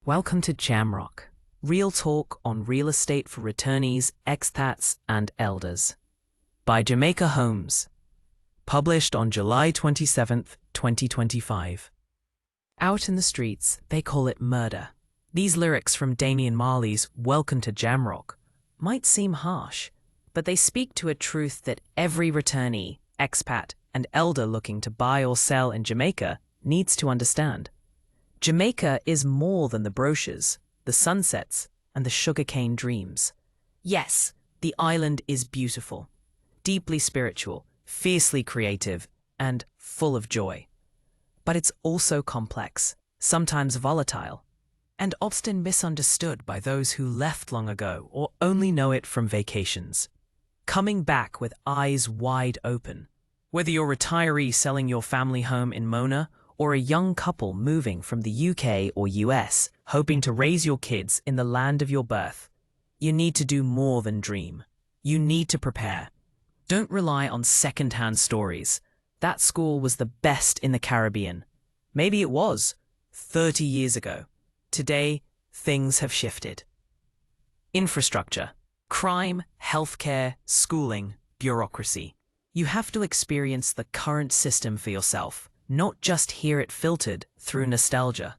Welcome to Jamrock, real talk on real estate for returnees, expats, and elders. By Jamaica Homes. Published on July 27th, 2025. Out in the streets, they call it murder. These lyrics from Damian Marley's Welcome to Jamrock might seem harsh, but they speak to a truth that every returnee, expat, and elder looking to buy or sell in Jamaica needs to understand. Jamaica is more than the brochures, the sunsets, and the sugarcane dreams. Yes, the island is beautiful, deeply spiritual, fiercely creative, and full of joy. But it's also complex, sometimes volatile, and often misunderstood by those who left long ago or only know it from vacations. Coming back with eyes wide open. Whether you're a retiree selling your family home in Mona or a young couple moving from the UK or US, hoping to raise your kids in the land of your birth, you need to do more than dream. You need to prepare. Don't rely on second-hand stories. That school was the best in the Caribbean. Maybe it was, 30 years ago. Today, things have shifted. Infrastructure, crime, healthcare, schooling, bureaucracy. You have to experience the current system for yourself, not just hear it filtered through nostalgia.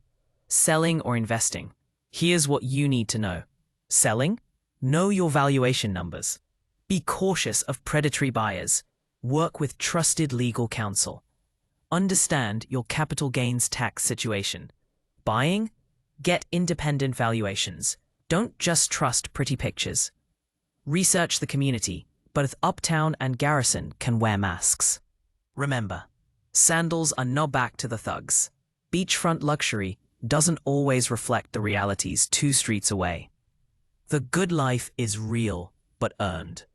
Selling or investing. Here's what you need to know. Selling? Know your valuation numbers. Be cautious of predatory buyers. Work with trusted legal counsel. Understand your capital gains tax situation. Buying? Get independent valuations. Don't just trust pretty pictures. Research the community. Both Uptown and Garrison can wear masks. Remember, sandals are not back to the thugs. Beachfront luxury doesn't always reflect the realities 2 streets away. The good life is real, but earned.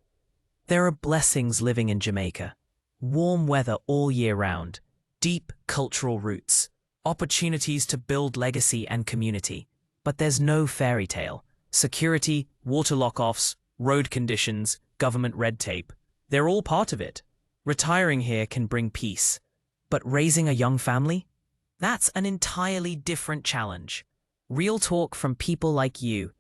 There are blessings living in Jamaica. Warm weather all year round, deep cultural roots, opportunities to build legacy and community. But there's no fairy tale. Security, water lock-offs, road conditions, government red tape. They're all part of it. Retiring here can bring peace. But raising a young family? That's an entirely different challenge. Real talk from people like you.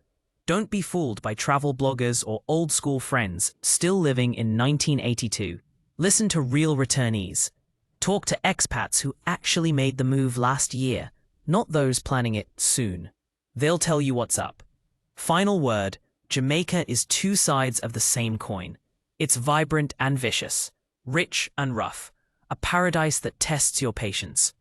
Don't be fooled by travel bloggers or old-school friends still living in 1982. Listen to real returnees. Talk to expats who actually made the move last year, not those planning it soon. They'll tell you what's up. Final word, Jamaica is 2 sides of the same coin. It's vibrant and vicious, rich and rough, a paradise that tests your patience.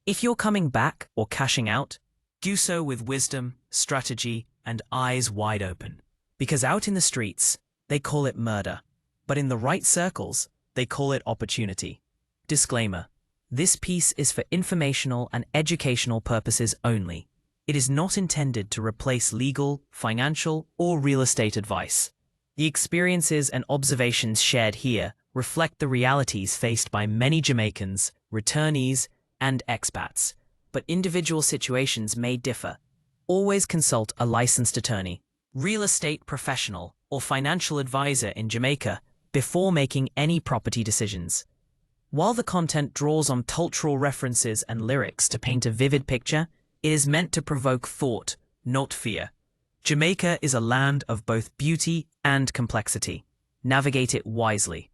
If you're coming back or cashing out, do so with wisdom, strategy, and eyes wide open. Because out in the streets, they call it murder, but in the right circles, they call it opportunity. Disclaimer: this piece is for informational and educational purposes only. It is not intended to replace legal, financial, or real estate advice. The experiences and observations shared here reflect the realities faced by many Jamaicans, returnees, and expats, but individual situations may differ. Always consult a licensed attorney, real estate professional, or financial advisor in Jamaica before making any property decisions. While the content draws on cultural references and lyrics to paint a vivid picture, it is meant to provoke thought, not fear. Jamaica is a land of both beauty and complexity. Navigate it wisely.